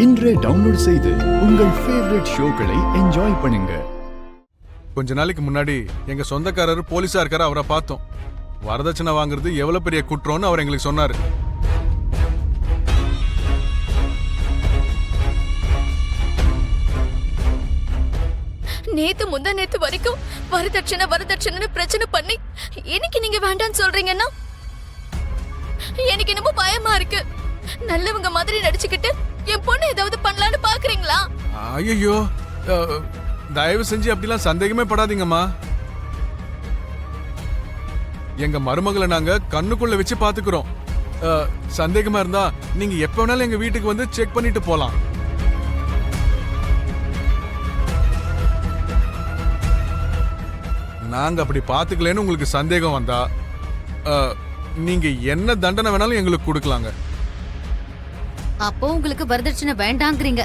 இன்றே டவுன்லோட் செய்து உங்கள் ஃபேவரட் ஷோக்களை என்ஜாய் பண்ணுங்க. கொஞ்ச நாளைக்கு முன்னாடி எங்க சொந்தக்காரர் போலீஸா இருக்காரு, அவரை பார்த்தோம். வரதட்சணை வாங்குறது எவ்வளவு பெரிய குற்றம்னு அவர் எங்களுக்கு சொன்னாரு. நேத்து முந்தா நேத்து வரைக்கும் வரதட்சணை பிரச்சனை பண்ணி இன்னைக்கு நீங்க வேண்டான்னு சொல்றீங்கன்னா எனக்கு என்னமோ பயமா இருக்கு. நல்லவங்க மாதிரி நடிச்சுக்கிட்டு என் பொண்ணு ஏதாவது பண்ணலான்னு பாக்குறீங்களா? ஐயோ, தயவு செஞ்சு அப்படிலாம் சந்தேகமே படாதீங்கம்மா. எங்க மருமகளை நாங்க கண்ணுக்குள்ள வச்சு பாத்துக்கிறோம். சந்தேகமா இருந்தா நீங்க எப்ப வேணாலும் எங்க வீட்டுக்கு வந்து செக் பண்ணிட்டு போலாம். நாங்க அப்படி பாத்துக்கலன்னு உங்களுக்கு சந்தேகம் வந்தா நீங்க என்ன தண்டனை வேணாலும் எங்களுக்கு கொடுக்கலாங்க. அப்போ உங்களுக்கு வரதட்சணை வேண்டாங்கிறீங்க?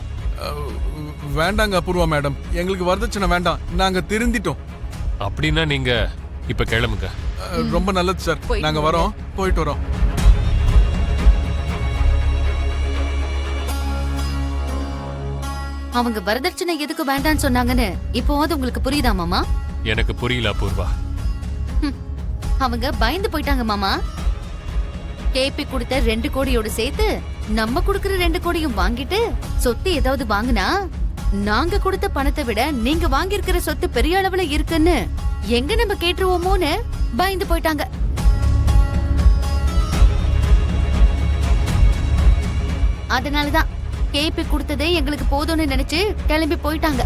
வேண்டாங்க அபூர்வா மேடம், எங்களுக்கு வரதட்சணை வேண்டாம். நாங்க திருந்திட்டோம். அப்படின்னா நீங்க இப்ப கிளம்புங்க. ரொம்ப நல்லது சார், நாங்க வரோம், போயிட்டு வரோம். அவங்க வரதட்சணை எதுக்கு வேண்டான்னு சொன்னாங்கன்னு இப்போவாது உங்களுக்கு புரியுதா மாமா? எனக்கு புரியல அபூர்வா. அவங்க பயந்து போயிட்டாங்க மாமா. கேபி கொடுத்த 2 கோடியோட சேர்த்து நம்ம கொடுக்கற 2 கோடியும் வாங்கிட்டு சொத்து ஏதாவது வாங்கினா நாங்க கொடுத்த பணத்தை விட நீங்க வாங்கியிருக்கிற சொத்து பெரிய அளவுல இருக்குன்னு எங்க நம்ம கேட்டுருவோமோன்னு பயந்து போயிட்டாங்க. அதனாலதான் கேபி கொடுத்ததே எங்களுக்கு போதும்னு நினைச்சு கிளம்பி போயிட்டாங்க.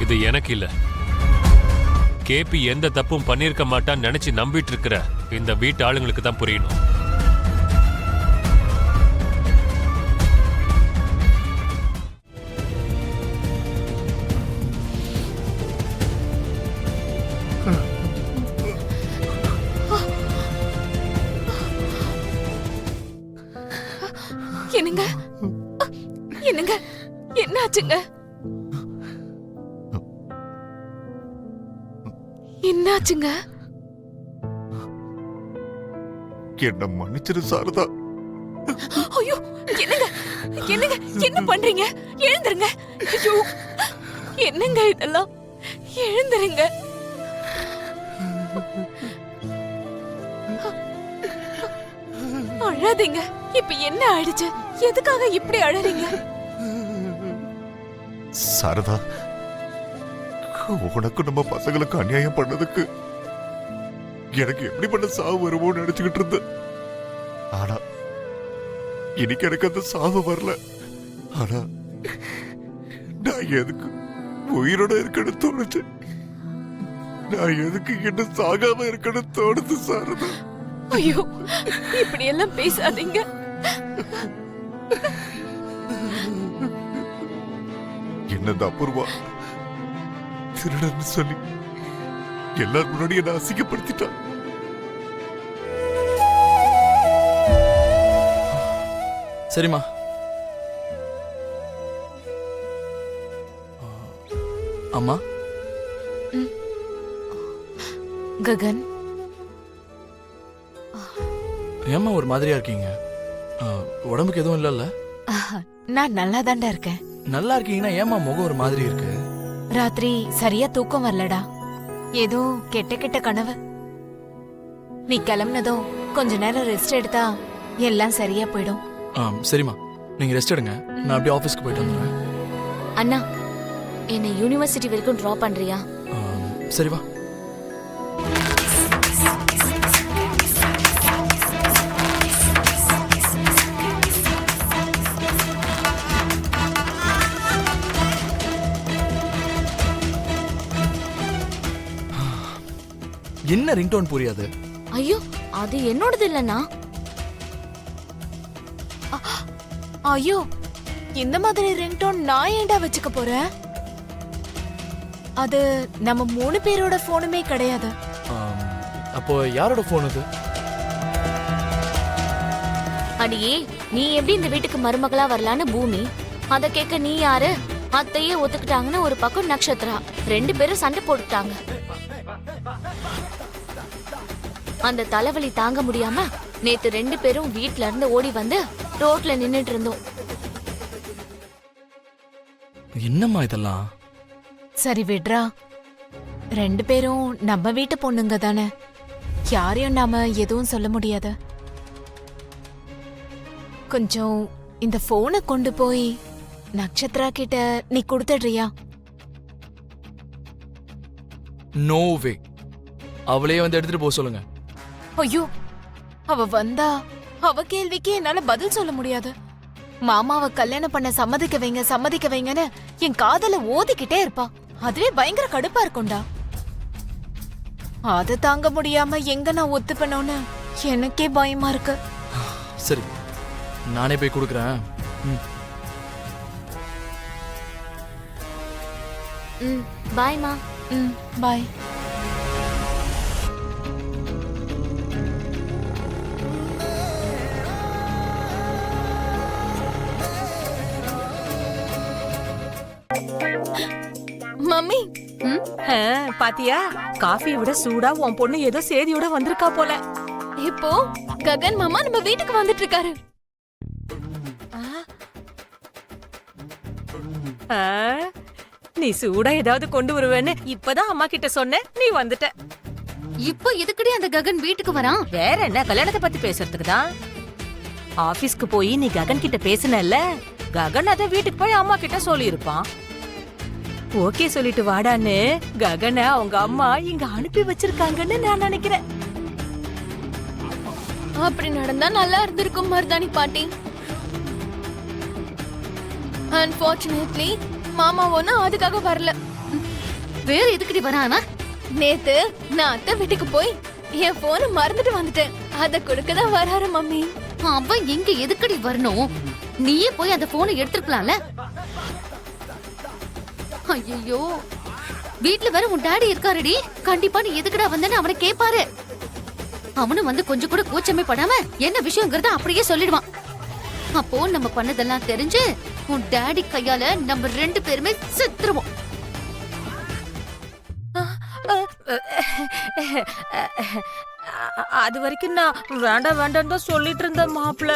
இது எனக்கு இல்ல, கேபி எந்த தப்பும் பண்ணிருக்க மாட்டான்னு நினைச்சு நம்பிட்டு இருக்கிற இந்த வீட்டு ஆளுங்களுக்கு தான் புரியணும். என்னங்க என்னங்க என்ன ஆச்சுங்க? என்னாச்சுங்க? என்ன மன்னிச்சிரு சாரதா. ஐயோ, என்னங்க என்னங்க என்ன பண்றீங்க? எழுந்துருங்க. ஐயோ, என்னங்க இதெல்லாம்? எழுந்துருங்க. அழாதீங்க. இப்ப என்ன ஆயிடுச்சு? எதுக்காக இப்படி அழறீங்க? சாரதா, உனக்கு நம்ம பசங்களுக்கு அநியாயம் பண்ணதுக்கு எனக்கு எப்படி பண்ண சாவு வருமோன்னு நினைச்சுக்கிட்டு இருந்தேன். ஆனா இன்னைக்கு எனக்கு அந்த சாவு வரல. ஆனா நான் எதுக்கு உயிரோட இருக்கணும் தோணுச்சு. நான் எதுக்கு என்ன சாகாம இருக்கணும் தோணுது சாரதா. ஐயோ, இப்படி எல்லாம் பேசாதீங்க. என்னது அபூர்வா, திருடன்னு சொல்லி எல்லாரும் முன்னாடி என்ன அசிங்கப்படுத்திட்டான். சரிம்மா, அம்மா. ககன், ஏம்மா ஒரு மாதிரியா இருக்கீங்க? உடம்புக்கு எதுவும் இல்லைல்ல? நான் நல்லா தாண்டா இருக்கேன். நல்லா இருக்கீங்கன்னா ஏம்மா முகம் ஒரு மாதிரி இருக்கு? ராத்திரி சரியா தூக்கம் வரலடா. ஏதோ கெட்ட கெட்ட கனவு. நீ கிளம்புனதும் கொஞ்ச நேரம் ரெஸ்ட் எடுத்தா எல்லாம் சரியா போயிடும். சரிம்மா, நீங்க ரெஸ்ட் எடுங்க. நான் அப்படியே ஆபீஸ்க்கு போயிட்டு வந்துடுறேன். அண்ணா, என்னை யூனிவர்சிட்டி வரைக்கும் டிராப் பண்றியா? சரி வா. என்ன ரிங்டோன் புரியாது? ஐயோ, அது என்னோடது இல்லனா. ஐயோ, இந்த மாதிரி ரிங்டோன் நான் ஏன்டா வச்சுக்க போறேன்? அது நம்ம 3 பேரோட போனுமே கிடையாது. அப்போ யாரோட போன் அது? அடியே, நீ எப்படி இந்த வீட்டுக்கு மருமகளா வரலான்னு பூமி, அத கேட்க நீ யாரு? அத்தையே ஒத்துக்கிட்டாங்கன்னு ஒரு பக்கம் நட்சத்திரா, 2 பேரும் சண்டை போட்டுட்டாங்க. அந்த தலைவலி தாங்க முடியாம நேத்து 2 பேரும் வீட்ல இருந்து ஓடி வந்து ரோட்ல நின்னுட்டு இருந்தோம். என்னம்மா இதெல்லாம்? சரி விட்றா. 2 பேரும் நம்ம வீட்டு பொண்ணுங்க தானே, யாரையும் நாம எதுவும் சொல்ல முடியாது. கொஞ்சம் இந்த போனை கொண்டு போய் நட்சத்திரா கிட்ட நீ கொடுத்துடுறியா? நோ வே. அவளே வந்து எடுத்துட்டு போக சொல்லுங்க. ஐயோ, அவ வந்தா அவ கேள்விக்கு என்னால பதில் சொல்ல முடியாது. மாமாவை கல்யாணம் பண்ண சம்மதிக்க வைங்கன்னு என் காதல ஓதிக்கிட்டே இருப்பா. அதுவே பயங்கர கடுப்பா இருக்கும்டா. அத தாங்க முடியாம எங்க நான் ஒத்துப்பனோன்னு எனக்கே பயமா இருக்கு. சரி, நானே போய் கொடுக்குறேன். பாய்மா. பாய். மம்மி, பாத்தியா, காஃபியை விட சூடா உன் பொண்ணு ஏதோ சேதியோட வந்திருக்கா போல. இப்போ ககன் மாமா நம்ம வீட்டுக்கு வந்துட்டு இருக்காரு. ஆ, நீ சூடா ஏதாவது கொண்டு வருவேன்னு இப்பதான் அம்மா கிட்ட சொன்ன, நீ வந்துட்ட. இப்போ எதுக்குடி அந்த ககன் வீட்டுக்கு வரான்? வேற என்ன, கல்யாணத்தை பத்தி பேசுறதுக்கு தான். ஆபீஸ்க்கு போய் நீ ககன் கிட்ட பேசுனல்ல, ககன் அத வீட்டுக்கு போய் அம்மா கிட்ட சொல்லி இருப்பான். ஓகே சொல்லிட்டு வாடான்னு ககனை அவங்க அம்மா இங்க அனுப்பி வச்சிருக்காங்கன்னு நான் நினைக்கிறேன். அப்படி நடந்தா நல்லா இருந்திருக்கும் மருதாணி பாட்டி. அன்பார்ச்சுனேட்லி மாமா ஒன்னும் அதுக்காக வரல. வேற எதுக்குடி வரான்? நேத்து நான் அத்தை வீட்டுக்கு போய் என் போனை மறந்துட்டு வந்துட்டேன். அத கொடுக்கதான் வராரு மம்மி. அவன் எங்க எதுக்கடி வரணும்? நீயே போய் அந்த போனை எடுத்துக்கலாம்ல. ஐயோ, வீட்ல வேற உன் டாடி இருக்காருடி. கண்டிப்பா நீ எதுக்குடா வந்தேன்னு அவனை கேட்பாரு. அவனும் வந்து கொஞ்சம் கூட கூச்சமே படாம என்ன விஷயங்கிறத அப்படியே சொல்லிடுவான். அப்போ நம்ம பண்ணதெல்லாம் தெரிஞ்சு உன் டாடி கையால நம்ம 2 பேருமே செத்துருவோம். அது வரைக்கும் நான் வேண்டாம் தான் சொல்லிட்டு இருந்தேன் மாப்பிள்ள.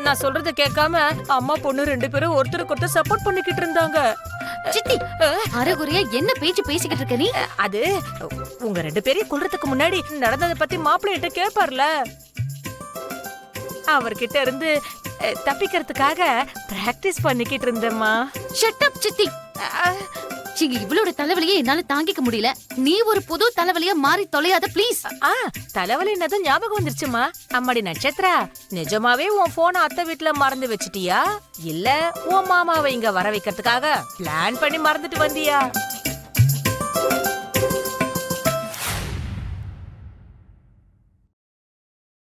நான் சொல்றத கேட்காம அம்மா பொண்ணு 2 பேரும் ஒருத்தருக்கு ஒருத்தர் சப்போர்ட் பண்ணிக்கிட்டு இருந்தாங்க. சித்தி, அரைகுறையா என்ன பேச்சு பேசிக்கிட்டு இருக்க நீ? அது உங்க 2 பேரையும் கொல்றதுக்கு முன்னாடி நடந்ததை பத்தி மாப்பிள்ள கிட்ட கேட்பார்ல, அவர்கிட்ட இருந்து தப்பிக்கிறதுக்காக பிராக்டிஸ் பண்ணிக்கிட்டு இருந்தேம்மா. ஷட் அப் சித்தி. இங்க இவளோட தலைவலியை என்னால தாங்கிக்க முடியல. நீ ஒரு புது தலைவலியா மாறி தொலையாத ப்ளீஸ். தலைவலின்னதும் ஞாபகம் வந்துருச்சுமா. அம்மாடி நட்சத்திரா, நிஜமாவே உன் போன அத்தை வீட்டுல மறந்து வச்சிட்டியா, இல்ல உன் மாமாவை இங்க வர வைக்கிறதுக்காக பிளான் பண்ணி மறந்துட்டு வந்தியா?